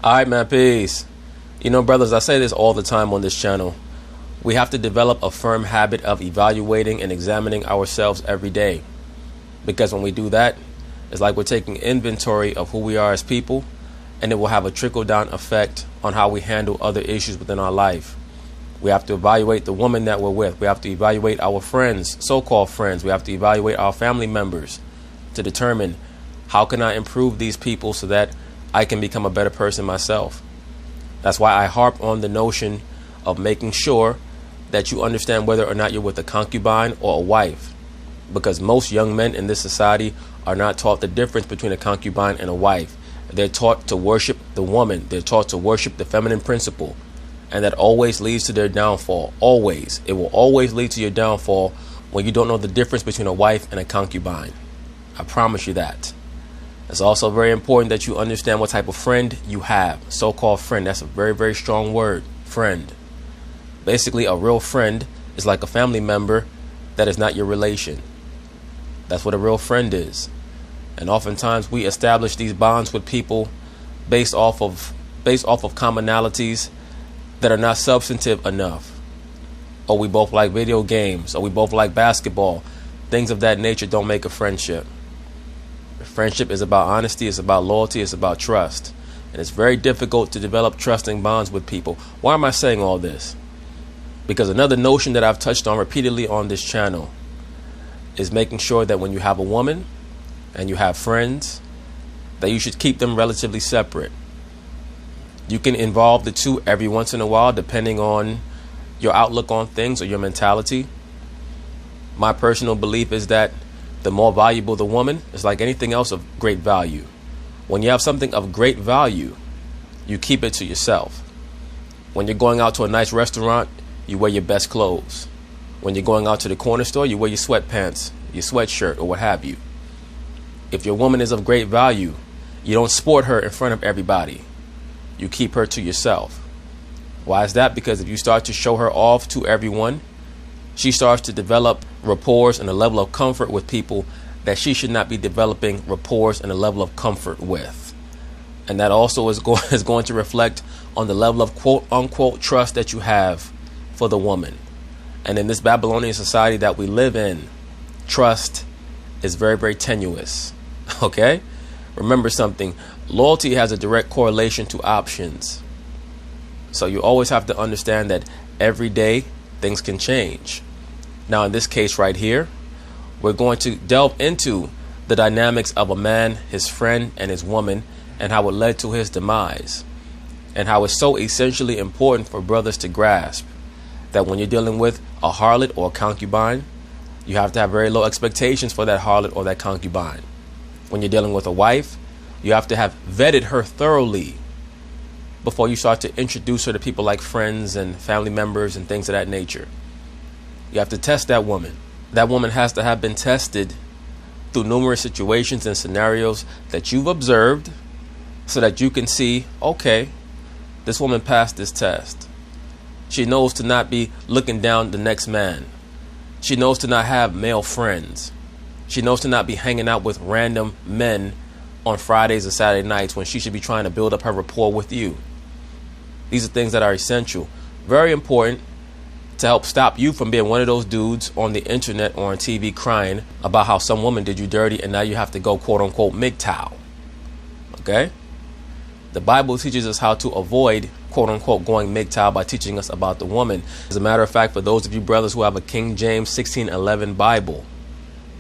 All right, man, peace. You know, brothers, I say this all the time on this channel. We have to develop a firm habit of evaluating and examining ourselves every day. Because when we do that, it's like we're taking inventory of who we are as people, and it will have a trickle-down effect on how we handle other issues within our life. We have to evaluate the woman that we're with. We have to evaluate our friends, so-called friends. We have to evaluate our family members to determine how can I improve these people so that I can become a better person myself. That's why I harp on the notion of making sure that you understand whether or not you're with a concubine or a wife. Because most young men in this society are not taught the difference between a concubine and a wife. They're taught to worship the woman. They're taught to worship the feminine principle. And that always leads to their downfall. Always. It will always lead to your downfall when you don't know the difference between a wife and a concubine. I promise you that. It's also very important that you understand what type of friend you have. So-called friend. That's a very, very strong word. Friend. Basically, a real friend is like a family member that is not your relation. That's what a real friend is. And oftentimes we establish these bonds with people based off of commonalities that are not substantive enough. Or we both like video games, or we both like basketball. Things of that nature don't make a friendship. Friendship is about honesty, it's about loyalty, it's about trust. And it's very difficult to develop trusting bonds with people. Why am I saying all this? Because another notion that I've touched on repeatedly on this channel is making sure that when you have a woman and you have friends, that you should keep them relatively separate. You can involve the two every once in a while, depending on your outlook on things or your mentality. My personal belief is that the more valuable the woman is, like anything else of great value. When you have something of great value, you keep it to yourself. When you're going out to a nice restaurant, you wear your best clothes. When you're going out to the corner store, you wear your sweatpants, your sweatshirt, or what have you. If your woman is of great value, you don't sport her in front of everybody. You keep her to yourself. Why is that? Because if you start to show her off to everyone, she starts to develop rapport and a level of comfort with people that she should not be developing rapport and a level of comfort with. And that also is going to reflect on the level of quote unquote trust that you have for the woman. And in this Babylonian society that we live in, trust is very, very tenuous. Okay? Remember something. Loyalty has a direct correlation to options. So you always have to understand that every day things can change. Now, in this case right here, we're going to delve into the dynamics of a man, his friend, and his woman, and how it led to his demise, and how it's so essentially important for brothers to grasp that when you're dealing with a harlot or a concubine, you have to have very low expectations for that harlot or that concubine. When you're dealing with a wife, you have to have vetted her thoroughly before you start to introduce her to people like friends and family members and things of that nature. You have to test that woman. That woman has to have been tested through numerous situations and scenarios that you've observed so that you can see, okay, this woman passed this test. She knows to not be looking down the next man. She knows to not have male friends. She knows to not be hanging out with random men on Fridays or Saturday nights when she should be trying to build up her rapport with you. These are things that are essential, very important to help stop you from being one of those dudes on the internet or on TV crying about how some woman did you dirty and now you have to go quote unquote MGTOW. Okay? The Bible teaches us how to avoid quote unquote going MGTOW by teaching us about the woman. As a matter of fact, for those of you brothers who have a King James 1611 Bible,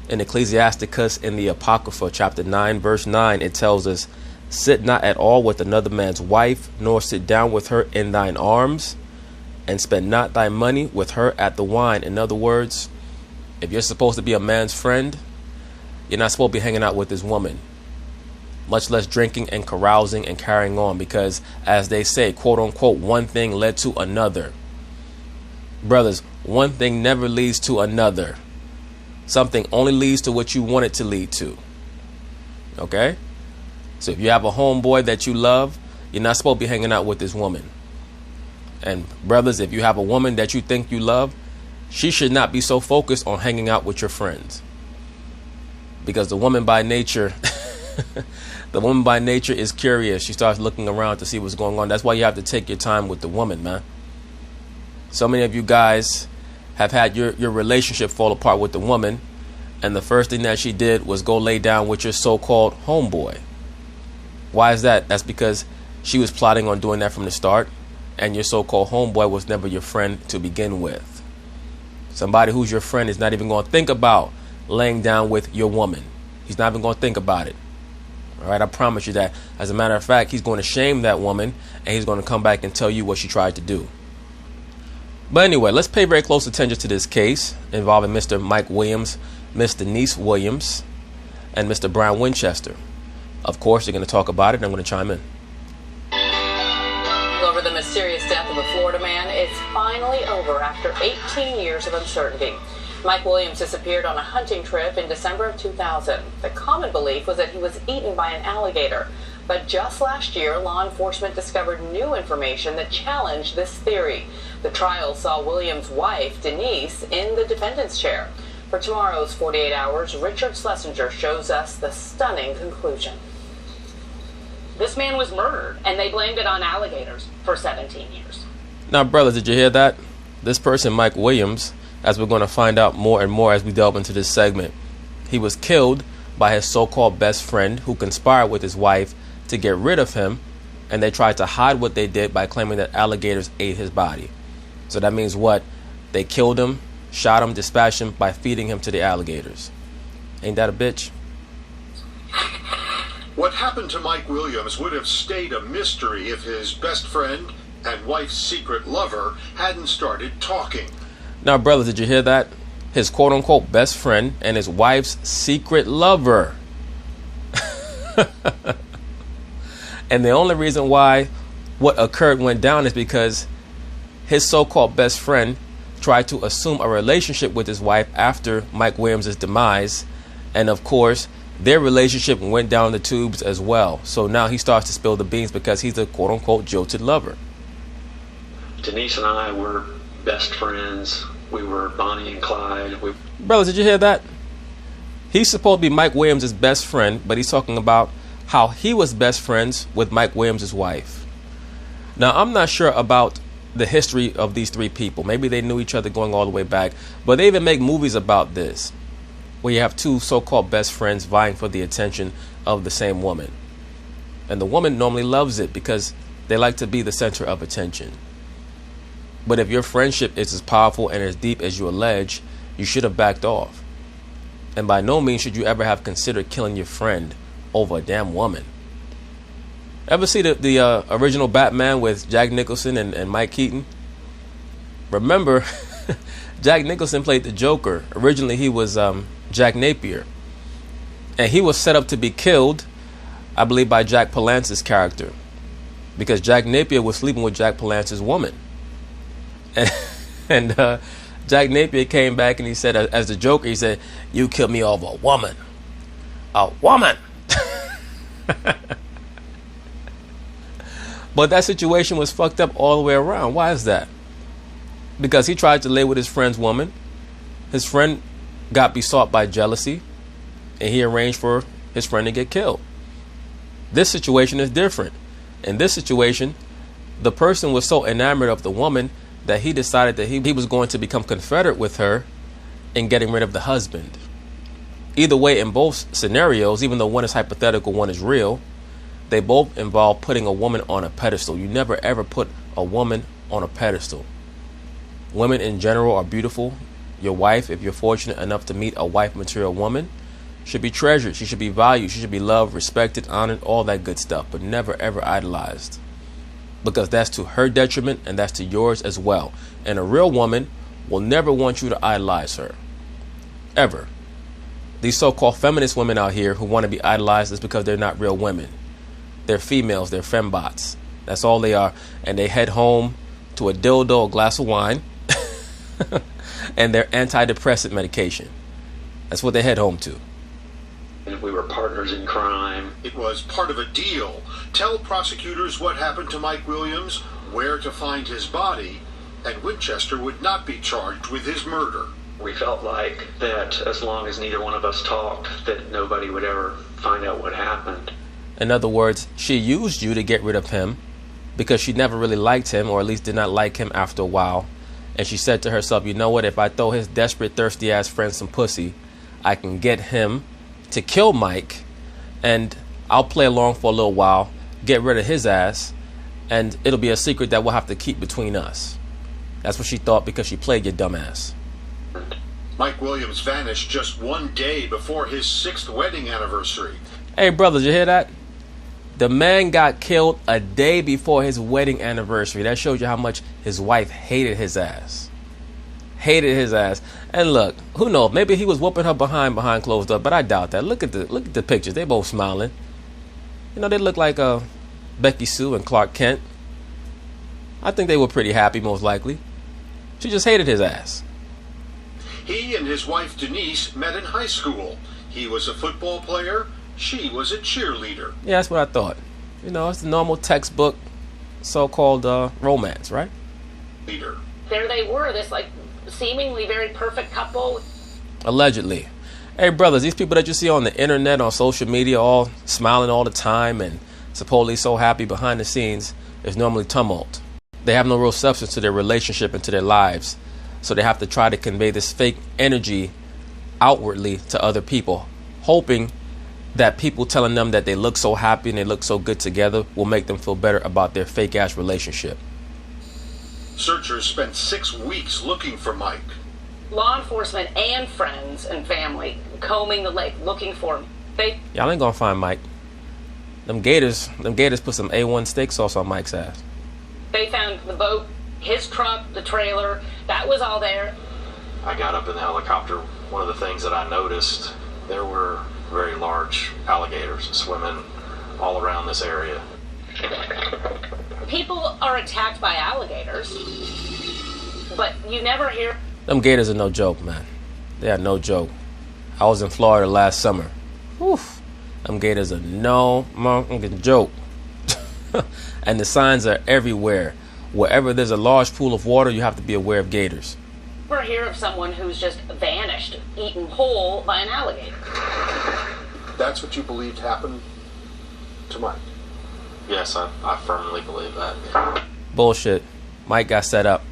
in Ecclesiasticus in the Apocrypha chapter 9 verse 9, it tells us, sit not at all with another man's wife, nor sit down with her in thine arms, and spend not thy money with her at the wine. In other words, if you're supposed to be a man's friend, you're not supposed to be hanging out with this woman, much less drinking and carousing and carrying on, because as they say, quote unquote, one thing led to another. Brothers, one thing never leads to another. Something only leads to what you want it to lead to. Okay? So if you have a homeboy that you love, you're not supposed to be hanging out with this woman. And brothers, if you have a woman that you think you love, she should not be so focused on hanging out with your friends. Because the woman by nature, The woman by nature is curious. She starts looking around to see what's going on. That's why you have to take your time with the woman, man. So many of you guys have had your relationship fall apart with the woman, and the first thing that she did was go lay down with your so-called homeboy. Why is that? That's because she was plotting on doing that from the start, and your so-called homeboy was never your friend to begin with. Somebody who's your friend is not even going to think about laying down with your woman. He's not even going to think about it. All right, I promise you that. As a matter of fact, he's going to shame that woman, and he's going to come back and tell you what she tried to do. But anyway, let's pay very close attention to this case involving Mr. Mike Williams, Miss Denise Williams, and Mr. Brian Winchester. Of course, you're going to talk about it, and I'm going to chime in. Over the mysterious death of a Florida man, it's finally over after 18 years of uncertainty. Mike Williams disappeared on a hunting trip in December of 2000. The common belief was that he was eaten by an alligator. But just last year, law enforcement discovered new information that challenged this theory. The trial saw Williams' wife, Denise, in the defendant's chair. For tomorrow's 48 Hours, Richard Schlesinger shows us the stunning conclusion. This man was murdered, and they blamed it on alligators for 17 years. Now, brothers, did you hear that? This person, Mike Williams, as we're going to find out more and more as we delve into this segment, he was killed by his so-called best friend who conspired with his wife to get rid of him, and they tried to hide what they did by claiming that alligators ate his body. So that means what? They killed him, shot him, dispatched him by feeding him to the alligators. Ain't that a bitch? What happened to Mike Williams would have stayed a mystery if his best friend and wife's secret lover hadn't started talking. Now, brothers, did you hear that? His quote-unquote best friend and his wife's secret lover. And the only reason why what occurred went down is because his so-called best friend tried to assume a relationship with his wife after Mike Williams' demise. And of course, their relationship went down the tubes as well. So now he starts to spill the beans because he's a quote-unquote jilted lover. Denise and I were best friends. We were Bonnie and Clyde. Brothers, did you hear that? He's supposed to be Mike Williams' best friend, but he's talking about how he was best friends with Mike Williams' wife. Now, I'm not sure about the history of these three people. Maybe they knew each other going all the way back, but they even make movies about this, where you have two so-called best friends vying for the attention of the same woman. And the woman normally loves it because they like to be the center of attention. But if your friendship is as powerful and as deep as you allege, you should have backed off. And by no means should you ever have considered killing your friend over a damn woman. Ever see the original Batman with Jack Nicholson and Mike Keaton? Remember, Jack Nicholson played the Joker. Originally, he was Jack Napier. And he was set up to be killed, I believe, by Jack Palance's character. Because Jack Napier was sleeping with Jack Palance's woman. And Jack Napier came back and he said, as the Joker, he said, "You killed me over a woman. A woman." But that situation was fucked up all the way around. Why is that? Because he tried to lay with his friend's woman. His friend got besought by jealousy, and he arranged for his friend to get killed. This situation is different. In this situation, the person was so enamored of the woman that he decided that he was going to become confederate with her in getting rid of the husband. Either way, in both scenarios, even though one is hypothetical, one is real, they both involve putting a woman on a pedestal. You never ever put a woman on a pedestal. Women in general are beautiful. Your wife, if you're fortunate enough to meet a wife material woman, should be treasured. She should be valued. She should be loved, respected, honored, all that good stuff, but never ever idolized. Because that's to her detriment and that's to yours as well. And a real woman will never want you to idolize her. Ever. These so-called feminist women out here who want to be idolized is because they're not real women. They're females. They're fembots. That's all they are. And they head home to a dildo, a glass of wine, and their antidepressant medication. That's what they head home to. And we were partners in crime. It was part of a deal. Tell prosecutors what happened to Mike Williams, where to find his body, and Winchester would not be charged with his murder. We felt like that as long as neither one of us talked, that nobody would ever find out what happened. In other words, she used you to get rid of him because she never really liked him, or at least did not like him after a while. And she said to herself, you know what, if I throw his desperate, thirsty ass friend some pussy, I can get him to kill Mike, and I'll play along for a little while, get rid of his ass, and it'll be a secret that we'll have to keep between us. That's what she thought because she played your dumb ass. Mike Williams vanished just one day before his 6th wedding anniversary. Hey, brothers, you hear that? The man got killed a day before his wedding anniversary. That shows you how much his wife hated his ass. Hated his ass. And look, who knows? Maybe he was whooping her behind closed doors, but I doubt that. Look at the pictures. They both smiling. You know, they look like Becky Sue and Clark Kent. I think they were pretty happy, most likely. She just hated his ass. He and his wife Denise met in high school. He was a football player. She was a cheerleader. Yeah, that's what I thought. You know, it's the normal textbook so-called romance, right? Leader. There they were, this like seemingly very perfect couple. Allegedly. Hey, brothers, these people that you see on the internet, on social media, all smiling all the time and supposedly so happy behind the scenes, there's normally tumult. They have no real substance to their relationship and to their lives. So they have to try to convey this fake energy outwardly to other people, hoping that people telling them that they look so happy and they look so good together will make them feel better about their fake ass relationship. Searchers spent 6 weeks looking for Mike. Law enforcement and friends and family combing the lake looking for him. Y'all ain't gonna find Mike. Them gators put some A1 steak sauce on Mike's ass. They found the boat, his truck, the trailer, that was all there. I got up in the helicopter. One of the things that I noticed, there were very large alligators swimming all around this area. People are attacked by alligators, but you never hear. Them gators are no joke, man. They are no joke. I was in Florida last summer. Whew. Them gators are no motherfucking joke. And the signs are everywhere. Wherever there's a large pool of water, you have to be aware of gators. Never hear of someone who's just vanished, eaten whole by an alligator. That's what you believed happened to Mike? Yes, I firmly believe that. Bullshit. Mike got set up.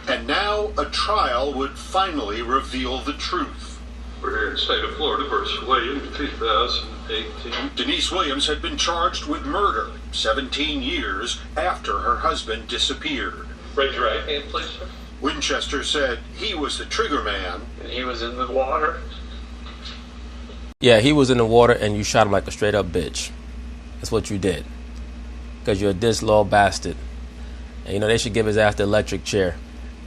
And now a trial would finally reveal the truth. We're here in the state of Florida versus Williams, 2018. Denise Williams had been charged with murder 17 years after her husband disappeared. Raise your right hand, please, sir. Winchester said he was the trigger man. And he was in the water. Yeah, he was in the water and you shot him like a straight up bitch. That's what you did. Because you're a disloyal bastard. And you know, they should give his ass the electric chair.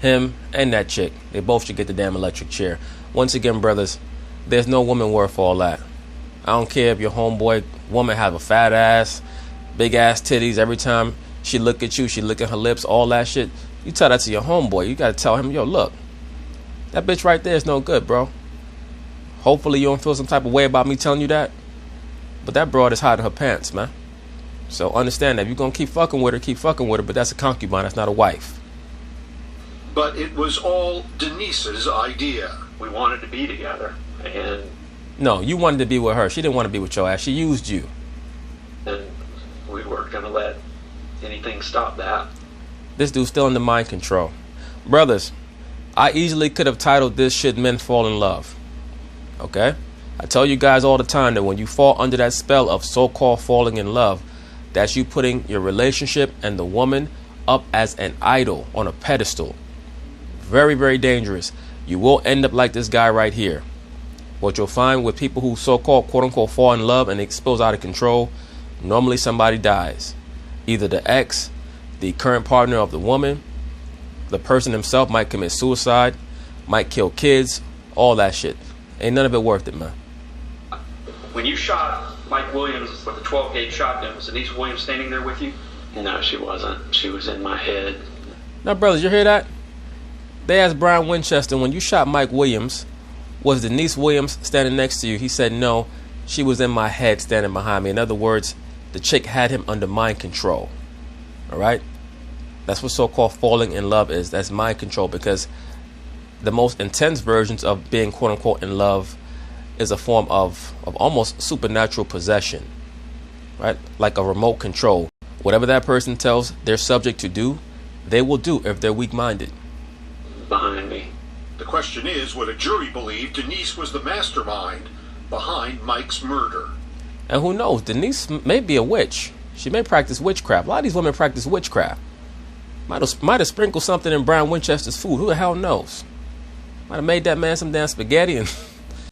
Him and that chick. They both should get the damn electric chair. Once again, brothers, there's no woman worth all that. I don't care if your homeboy woman have a fat ass, big ass titties. Every time she look at you, she look at her lips, all that shit. You tell that to your homeboy. You gotta tell him, yo, look, that bitch right there is no good, bro. Hopefully you don't feel some type of way about me telling you that. But that broad is hiding her pants, man. So understand that if you're gonna keep fucking with her, keep fucking with her. But that's a concubine, that's not a wife. But it was all Denise's idea. We wanted to be together, and No, you wanted to be with her. She didn't want to be with your ass. She used you. we weren't going to let anything stop that. This dude's still under mind control. Brothers, I easily could have titled this "Should Men Fall in Love?" Okay? I tell you guys all the time that when you fall under that spell of so-called falling in love, that's you putting your relationship and the woman up as an idol on a pedestal. Very, very dangerous. You will end up like this guy right here. What you'll find with people who so-called quote-unquote fall in love and expose out of control, normally somebody dies. Either the ex, the current partner of the woman, the person himself might commit suicide, might kill kids, all that shit. Ain't none of it worth it, man. When you shot Mike Williams with a 12-gauge shotgun, was Denise Williams standing there with you? No, she wasn't. She was in my head. Now, brothers, you hear that? They asked Brian Winchester, when you shot Mike Williams, was Denise Williams standing next to you? He said, no, she was in my head standing behind me. In other words, the chick had him under mind control. All right? That's what so-called falling in love is. That's mind control, because the most intense versions of being quote-unquote in love is a form of almost supernatural possession, right? Like a remote control. Whatever that person tells their subject to do, they will do if they're weak-minded. Behind me. The question is, would a jury believe Denise was the mastermind behind Mike's murder? And who knows, Denise may be a witch. She may practice witchcraft. A lot of these women practice witchcraft. Might have sprinkled something in Brian Winchester's food. Who the hell knows? Might have made that man some damn spaghetti and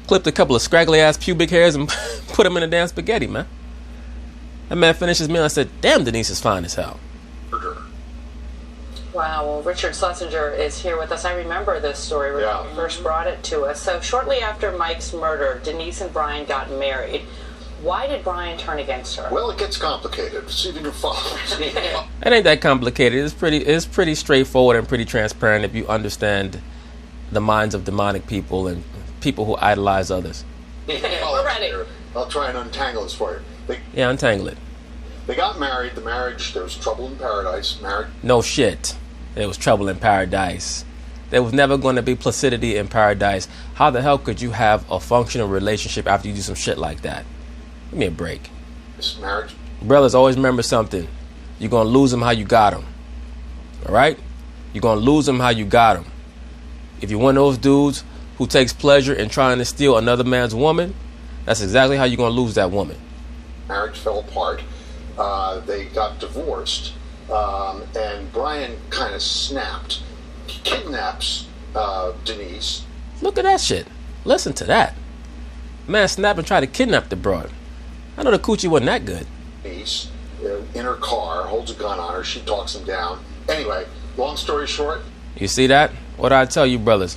clipped a couple of scraggly ass pubic hairs and put him in the damn spaghetti, man. That man finished his meal and I said, damn, Denise is fine as hell. Wow, well, Richard Schlesinger is here with us. I remember this story when you first brought it to us. So shortly after Mike's murder, Denise and Brian got married. Why did Brian turn against her? Well, it gets complicated. See if you can follow. It ain't that complicated. It's pretty straightforward and pretty transparent if you understand the minds of demonic people and people who idolize others. We're ready. I'll try and untangle this for you. Yeah, untangle it. They got married. The marriage, there was trouble in paradise. Married. No shit. There was trouble in paradise. There was never going to be placidity in paradise. How the hell could you have a functional relationship after you do some shit like that? Give me a break. This marriage. Brothers, always remember something. You're going to lose them how you got them. All right? You're going to lose them how you got them. If you're one of those dudes who takes pleasure in trying to steal another man's woman, that's exactly how you're going to lose that woman. Marriage fell apart. They got divorced. And Brian kind of snapped. He kidnaps Denise. Look at that shit. Listen to that. Man snapped and tried to kidnap the broad. I know the coochie wasn't that good. Denise, in her car, holds a gun on her. She talks him down. Anyway, long story short. You see that? What do I tell you, brothers?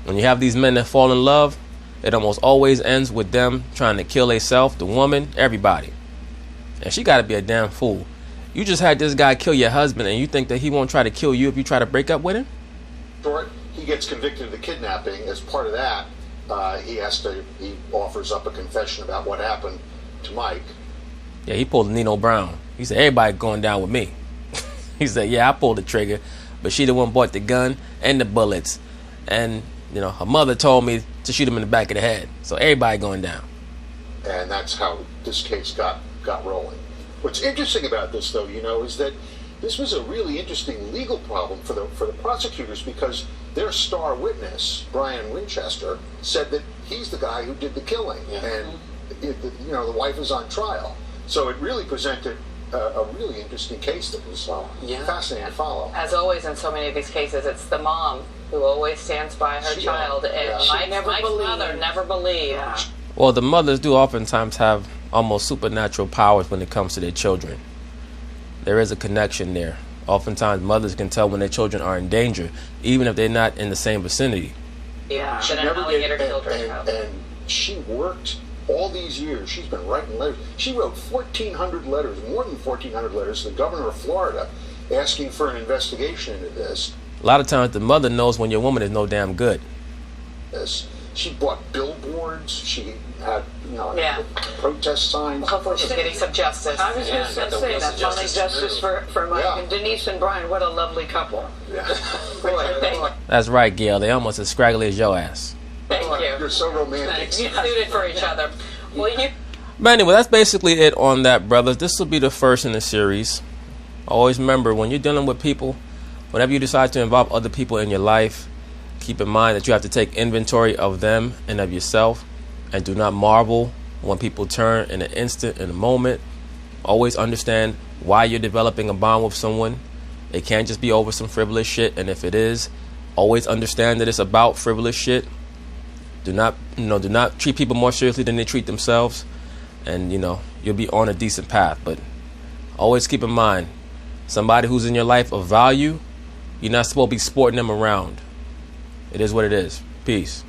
When you have these men that fall in love, it almost always ends with them trying to kill themselves, the woman, everybody. And she got to be a damn fool. You just had this guy kill your husband, and you think that he won't try to kill you if you try to break up with him? Short, he gets convicted of the kidnapping. As part of that, he offers up a confession about what happened to Mike. Yeah, he pulled Nino Brown. He said, everybody going down with me. He said, yeah, I pulled the trigger, but she the one bought the gun and the bullets. And, you know, her mother told me to shoot him in the back of the head. So everybody going down. And that's how this case got rolling. What's interesting about this, though, you know, is that this was a really interesting legal problem for the prosecutors, because their star witness, Brian Winchester, said that he's the guy who did the killing, and you know, the wife is on trial. So it really presented a really interesting case that was fascinating to follow. As always in so many of these cases, it's the mom who always stands by her child, and Mike's mother never believed. Yeah. Well, the mothers do oftentimes have almost supernatural powers when it comes to their children. There is a connection there. Oftentimes, mothers can tell when their children are in danger, even if they're not in the same vicinity. Yeah, She but an never alligator did, killed her child. and she worked all these years. She's been writing letters. She wrote 1,400 letters, more than 1,400 letters, to the governor of Florida, asking for an investigation into this. A lot of times, the mother knows when your woman is no damn good. She bought billboards. She had, you know, protest signs. Hopefully she's getting some justice. I was just going to say that finally justice for Mike and Denise and Brian. What a lovely couple. Yeah. Boy, That's right, Gail. They almost as scraggly as your ass. thank you. You're so romantic. Suited for each other. Well, you... But anyway, that's basically it on that, brothers. This will be the first in the series. Always remember, when you're dealing with people, whenever you decide to involve other people in your life, keep in mind that you have to take inventory of them and of yourself, and do not marvel when people turn in an instant, in a moment. Always understand why you're developing a bond with someone. It can't just be over some frivolous shit, and if it is, always understand that it's about frivolous shit. Do not treat people more seriously than they treat themselves, and you'll be on a decent path. But always keep in mind, somebody who's in your life of value, you're not supposed to be sporting them around. It is what it is. Peace.